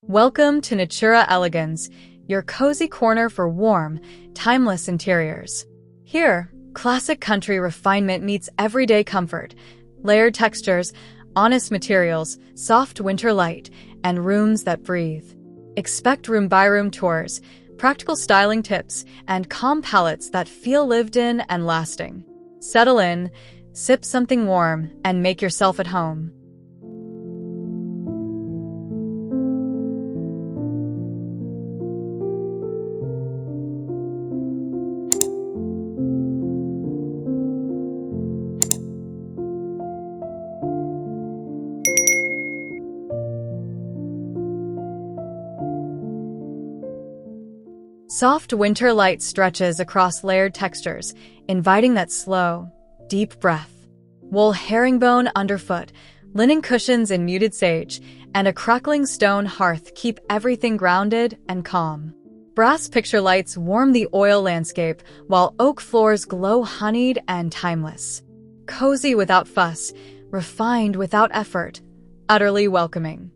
Welcome to Natura Elegans, your cozy corner for warm, timeless interiors. Here, classic country refinement meets everyday comfort, layered textures, honest materials, soft winter light, and rooms that breathe. Expect room-by-room tours, practical styling tips, and calm palettes that feel lived in and lasting. Settle in, sip something warm, and make yourself at home. Soft winter light stretches across layered textures, inviting that slow, deep breath. Wool herringbone underfoot, linen cushions in muted sage, and a crackling stone hearth keep everything grounded and calm. Brass picture lights warm the oil landscape, while oak floors glow honeyed and timeless. Cozy without fuss, refined without effort, utterly welcoming.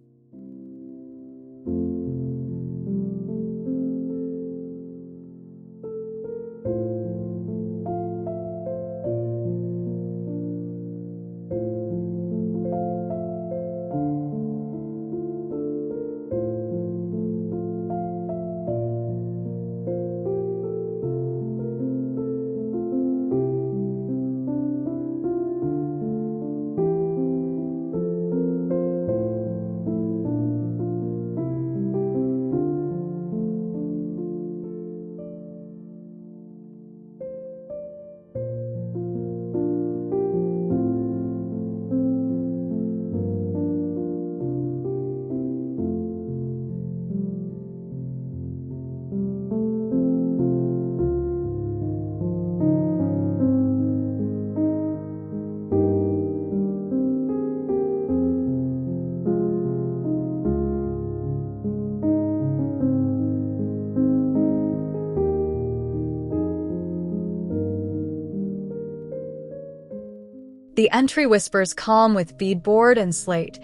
The entry whispers calm with beadboard and slate,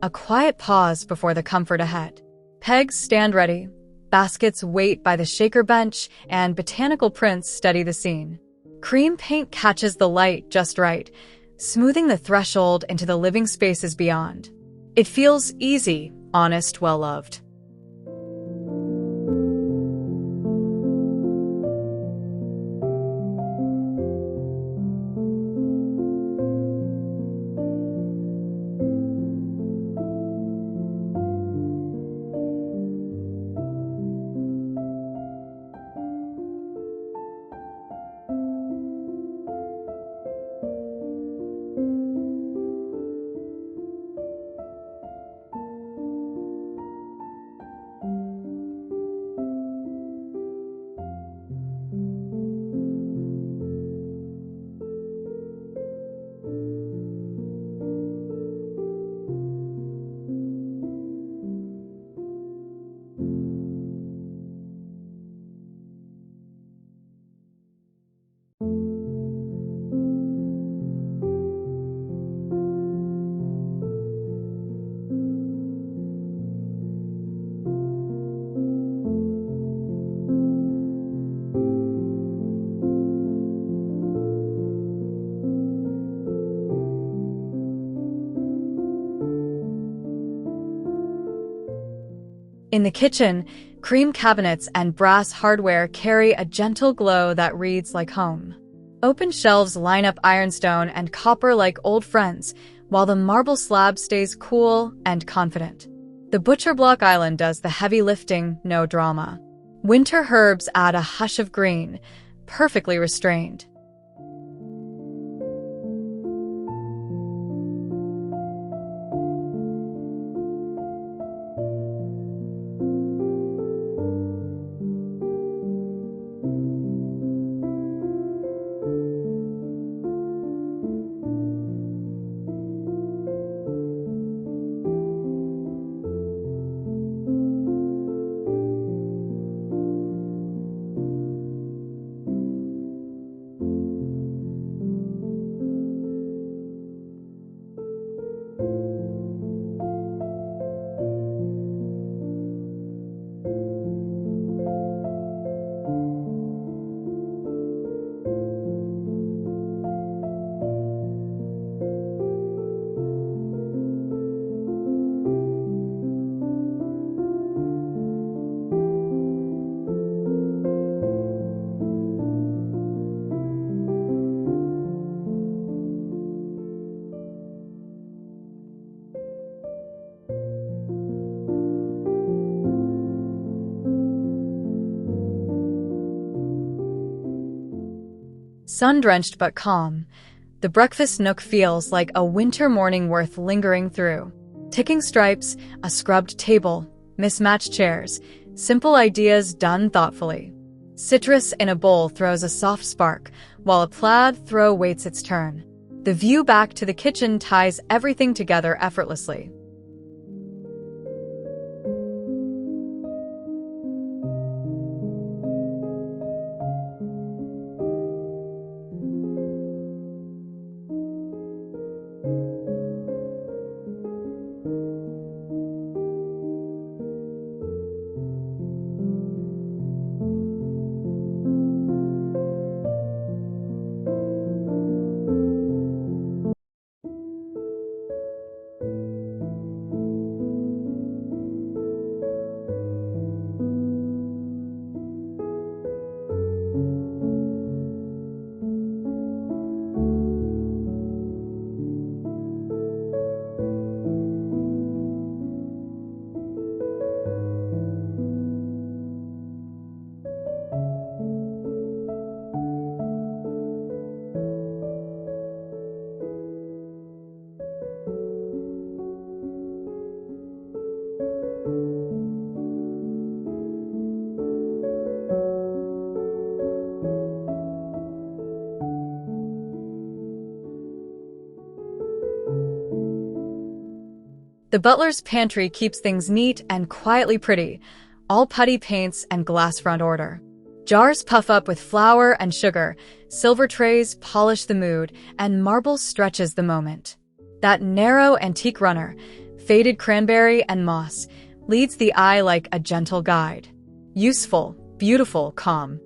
a quiet pause before the comfort ahead. Pegs stand ready, baskets wait by the shaker bench, and botanical prints steady the scene. Cream paint catches the light just right, smoothing the threshold into the living spaces beyond. It feels easy, honest, well-loved. In the kitchen, cream cabinets and brass hardware carry a gentle glow that reads like home. Open shelves line up ironstone and copper like old friends, while the marble slab stays cool and confident. The butcher block island does the heavy lifting, no drama. Winter herbs add a hush of green, perfectly restrained. Sun-drenched but calm, the breakfast nook feels like a winter morning worth lingering through. Ticking stripes, a scrubbed table, mismatched chairs, simple ideas done thoughtfully. Citrus in a bowl throws a soft spark, while a plaid throw waits its turn. The view back to the kitchen ties everything together effortlessly. The butler's pantry keeps things neat and quietly pretty, all putty paints and glass front order. Jars puff up with flour and sugar, silver trays polish the mood, and marble stretches the moment. That narrow antique runner, faded cranberry and moss, leads the eye like a gentle guide. Useful, beautiful, calm.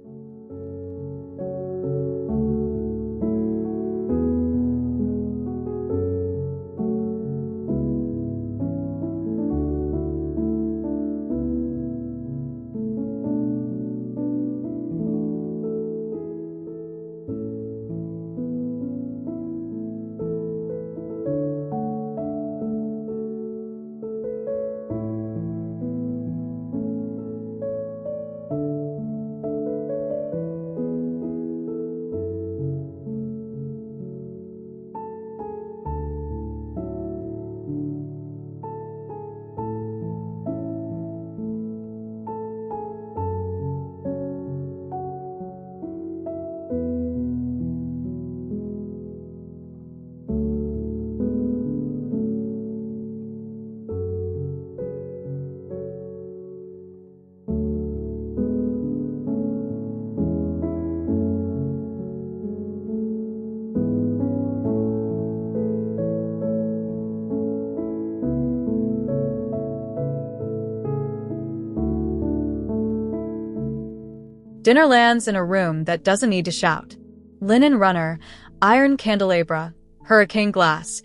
Dinner lands in a room that doesn't need to shout. Linen runner, iron candelabra, hurricane glass.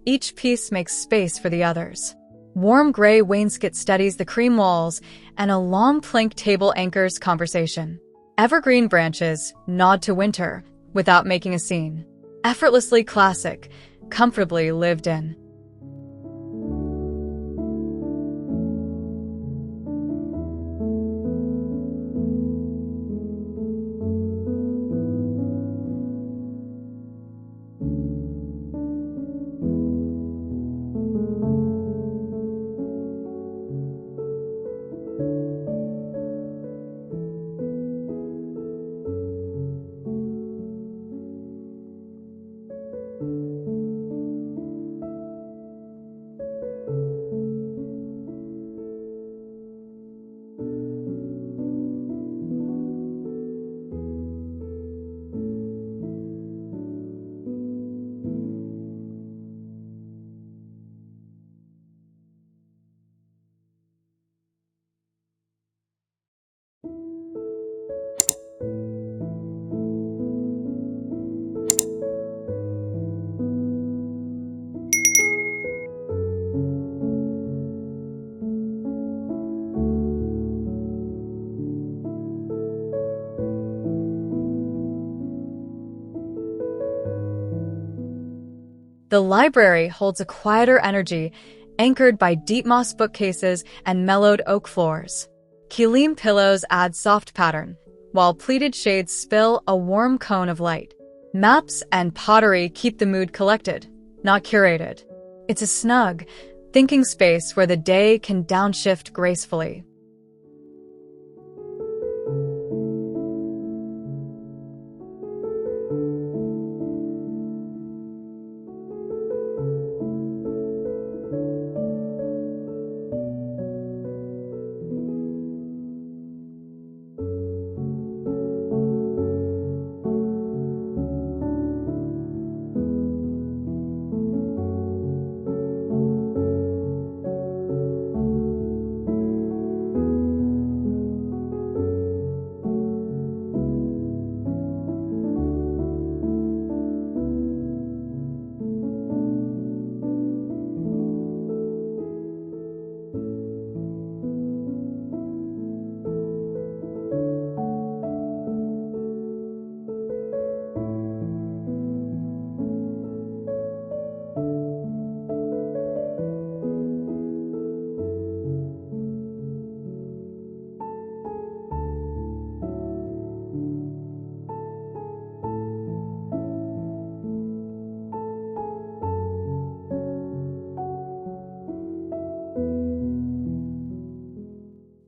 Each piece makes space for the others. Warm gray wainscot steadies the cream walls, and a long plank table anchors conversation. Evergreen branches nod to winter without making a scene. Effortlessly classic, comfortably lived in. The library holds a quieter energy, anchored by deep moss bookcases and mellowed oak floors. Kilim pillows add soft pattern, while pleated shades spill a warm cone of light. Maps and pottery keep the mood collected, not curated. It's a snug, thinking space where the day can downshift gracefully.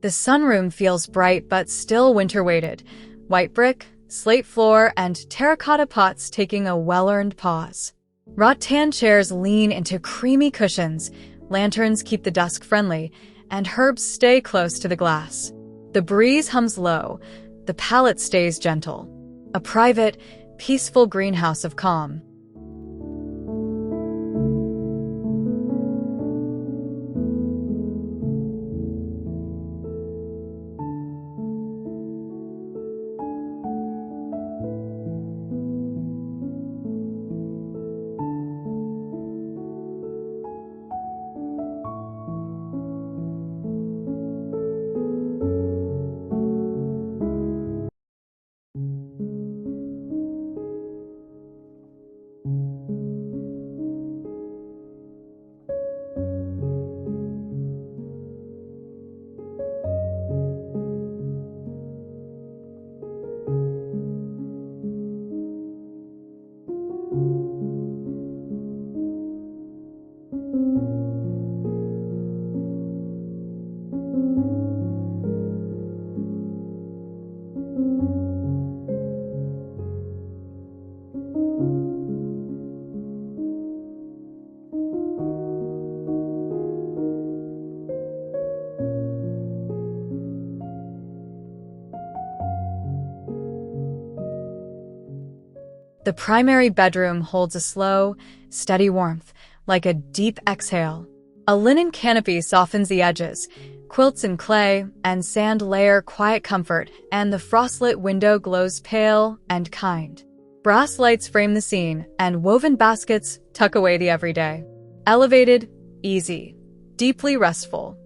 The sunroom feels bright but still winter-weighted. White brick, slate floor, and terracotta pots taking a well-earned pause. Rattan chairs lean into creamy cushions, lanterns keep the dusk friendly, and herbs stay close to the glass. The breeze hums low, the palette stays gentle. A private, peaceful greenhouse of calm. The primary bedroom holds a slow, steady warmth, like a deep exhale. A linen canopy softens the edges, quilts in clay and sand layer quiet comfort, and the frostlit window glows pale and kind. Brass lights frame the scene, and woven baskets tuck away the everyday. Elevated, easy, deeply restful.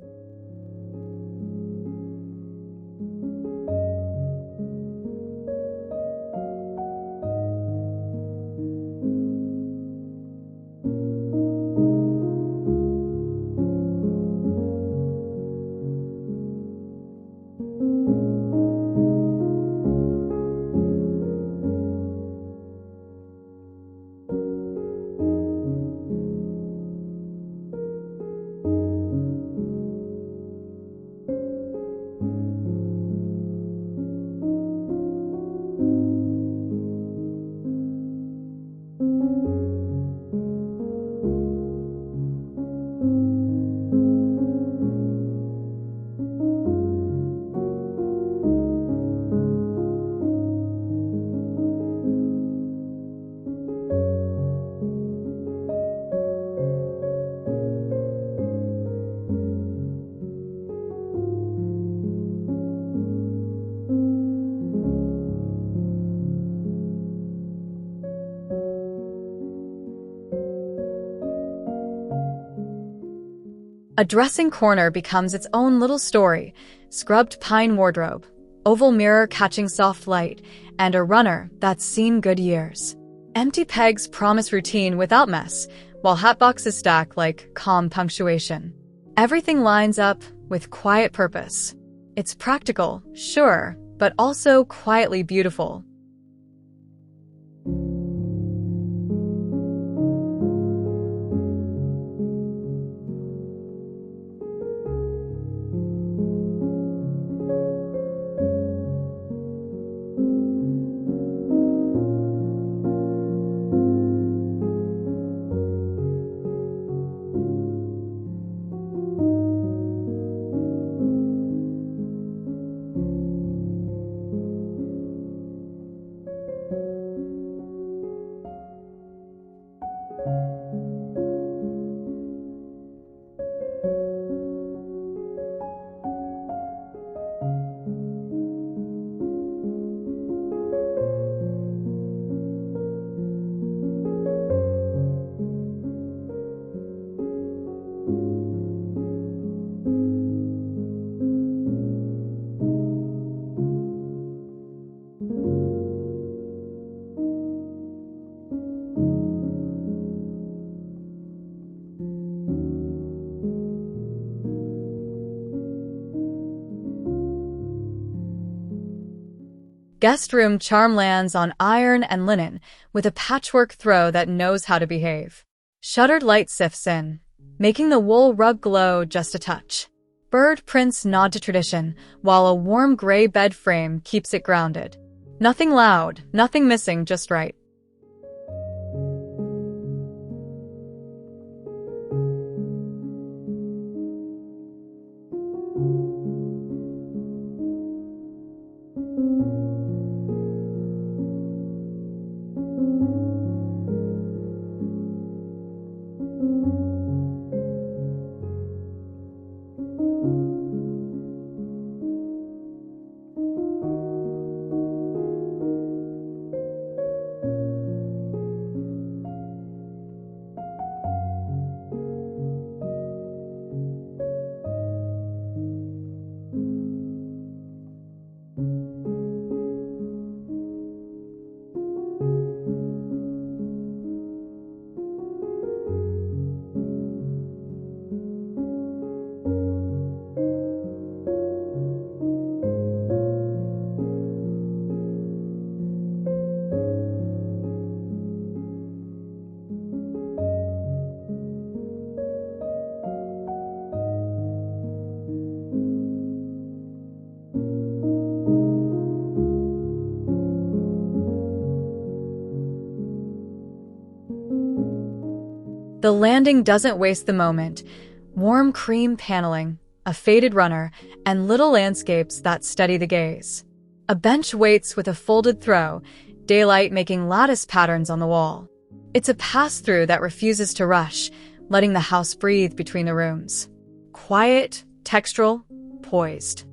A dressing corner becomes its own little story. Scrubbed pine wardrobe, oval mirror catching soft light, and a runner that's seen good years. Empty pegs promise routine without mess, while hat boxes stack like calm punctuation. Everything lines up with quiet purpose. It's practical, sure, but also quietly beautiful. Guest room charm lands on iron and linen with a patchwork throw that knows how to behave. Shuttered light sifts in, making the wool rug glow just a touch. Bird prints nod to tradition, while a warm gray bed frame keeps it grounded. Nothing loud, nothing missing, just right. The landing doesn't waste the moment. Warm cream paneling, a faded runner, and little landscapes that steady the gaze. A bench waits with a folded throw, daylight making lattice patterns on the wall. It's a pass-through that refuses to rush, letting the house breathe between the rooms. Quiet, textural, poised.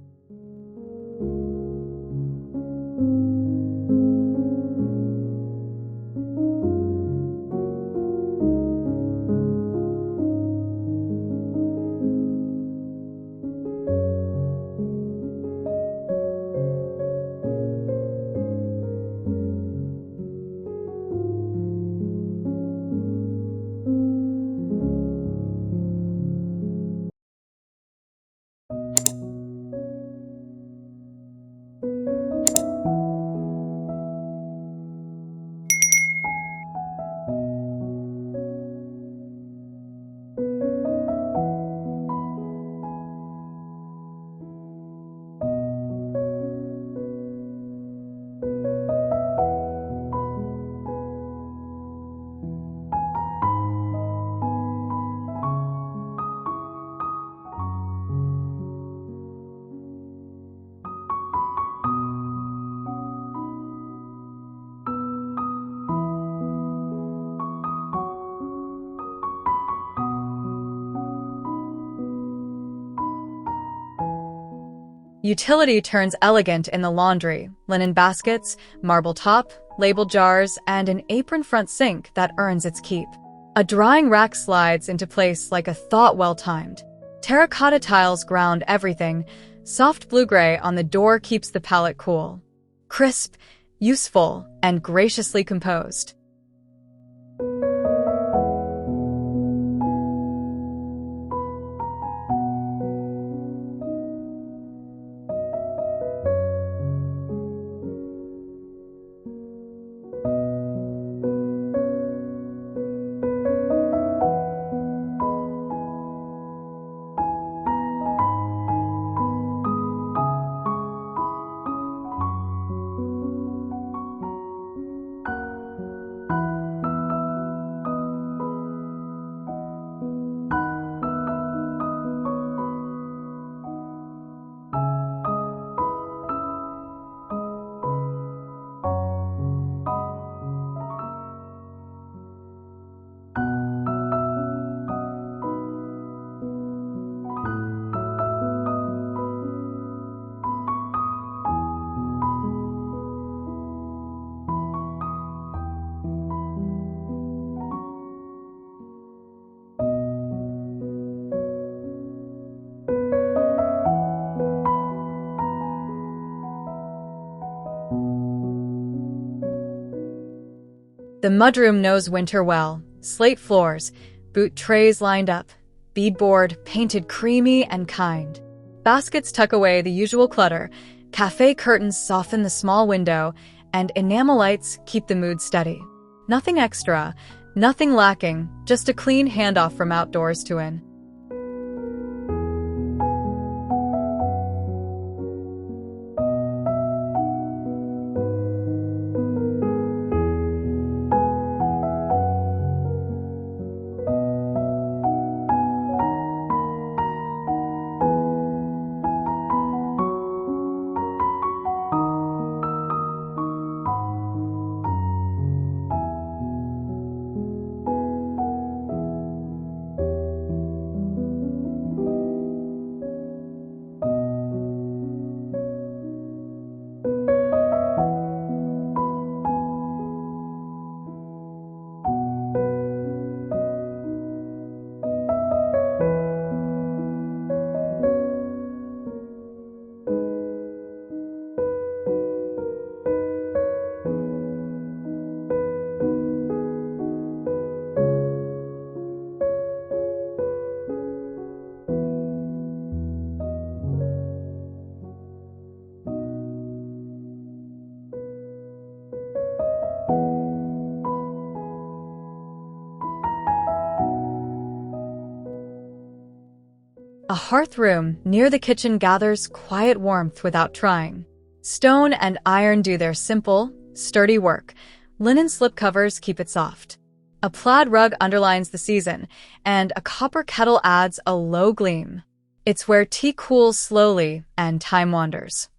Utility turns elegant in the laundry, linen baskets, marble top, labeled jars, and an apron front sink that earns its keep. A drying rack slides into place like a thought well-timed. Terracotta tiles ground everything. Soft blue-gray on the door keeps the palette cool. Crisp, useful, and graciously composed. The mudroom knows winter well. Slate floors, boot trays lined up, beadboard painted creamy and kind. Baskets tuck away the usual clutter, Cafe curtains soften the small window, and enamel lights keep the mood steady. Nothing extra, nothing lacking, just a clean handoff from outdoors to in. A hearth room near the kitchen gathers quiet warmth without trying. Stone and iron do their simple, sturdy work. Linen slipcovers keep it soft. A plaid rug underlines the season, and a copper kettle adds a low gleam. It's where tea cools slowly and time wanders.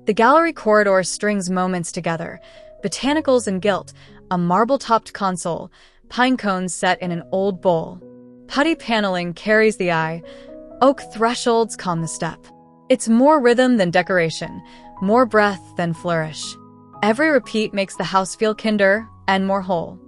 The gallery corridor strings moments together. Botanicals and gilt, a marble-topped console, pine cones set in an old bowl. Putty paneling carries the eye. Oak thresholds calm the step. It's more rhythm than decoration, more breath than flourish. Every repeat makes the house feel kinder and more whole.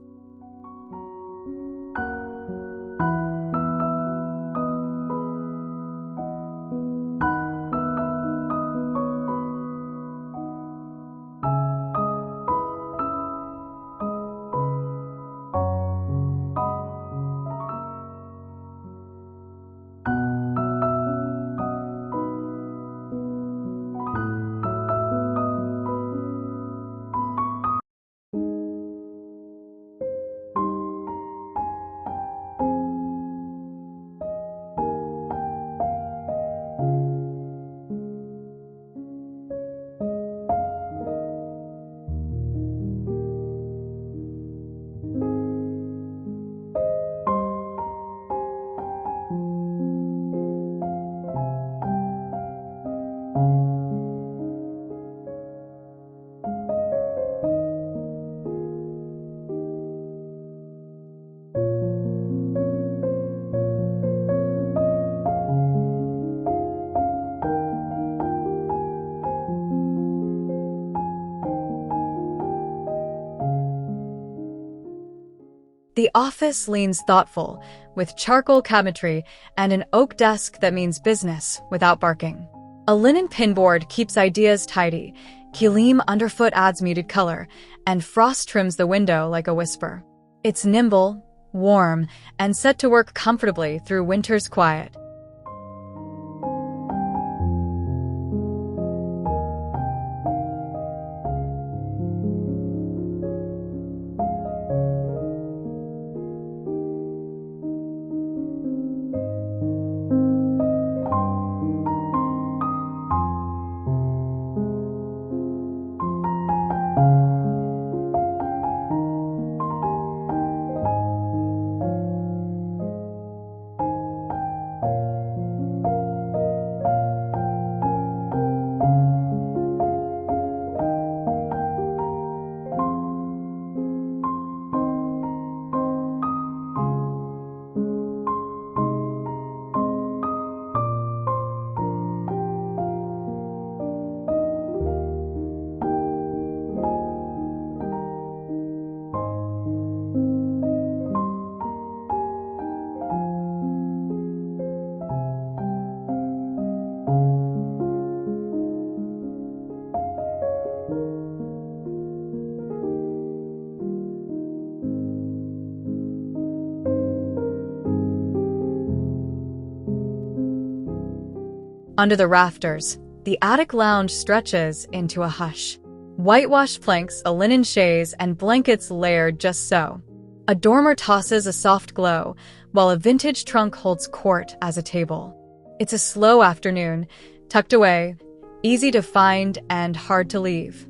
The office leans thoughtful, with charcoal cabinetry and an oak desk that means business without barking. A linen pinboard keeps ideas tidy, kilim underfoot adds muted color, and frost trims the window like a whisper. It's nimble, warm, and set to work comfortably through winter's quiet. Under the rafters, the attic lounge stretches into a hush. Whitewashed planks, a linen chaise, and blankets layered just so. A dormer tosses a soft glow, while a vintage trunk holds court as a table. It's a slow afternoon, tucked away, easy to find and hard to leave.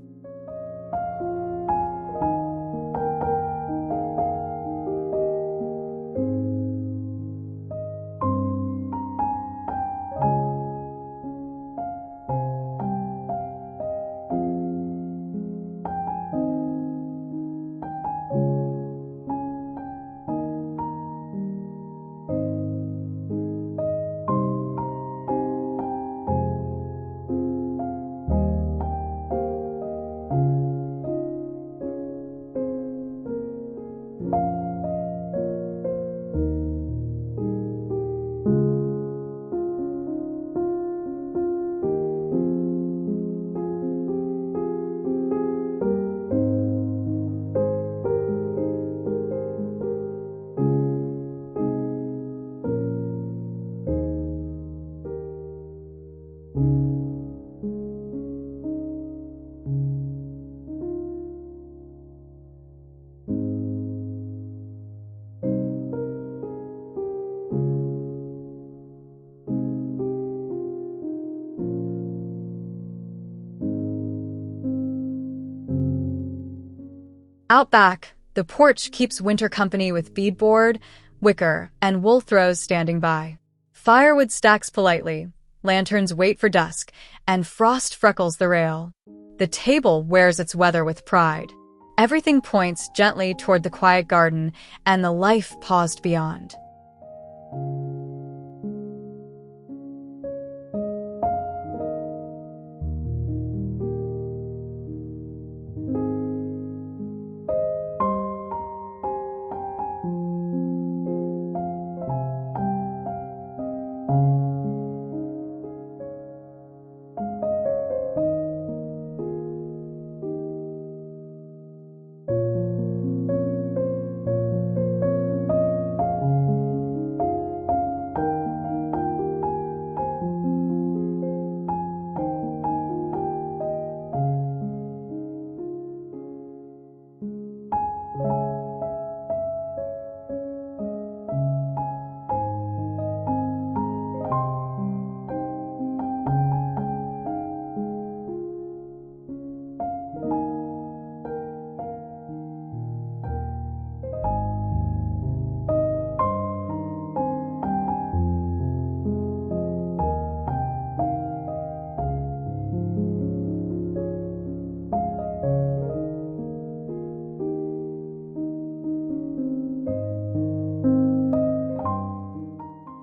Out back, the porch keeps winter company with beadboard, wicker, and wool throws standing by. Firewood stacks politely, lanterns wait for dusk, and frost freckles the rail. The table wears its weather with pride. Everything points gently toward the quiet garden and the life paused beyond.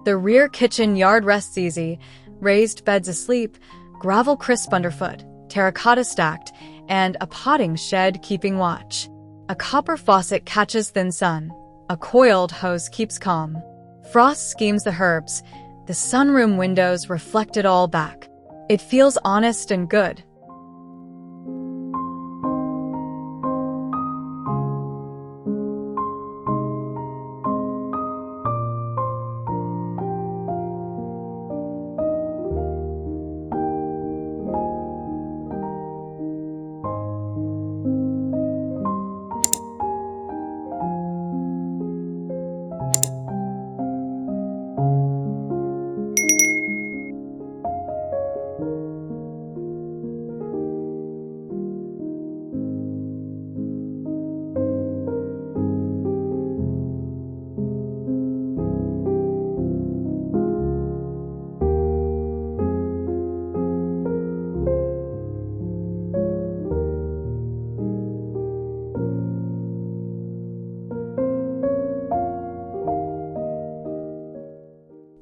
The rear kitchen yard rests easy, raised beds asleep, gravel crisp underfoot, terracotta stacked, and a potting shed keeping watch. A copper faucet catches thin sun. A coiled hose keeps calm. Frost schemes the herbs. The sunroom windows reflect it all back. It feels honest and good.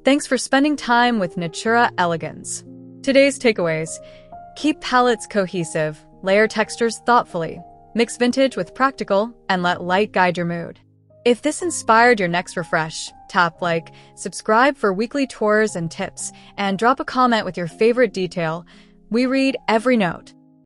Thanks for spending time with Natura Elegance. Today's takeaways: keep palettes cohesive, layer textures thoughtfully, mix vintage with practical, and let light guide your mood. If this inspired your next refresh, tap like, subscribe for weekly tours and tips, and drop a comment with your favorite detail. We read every note.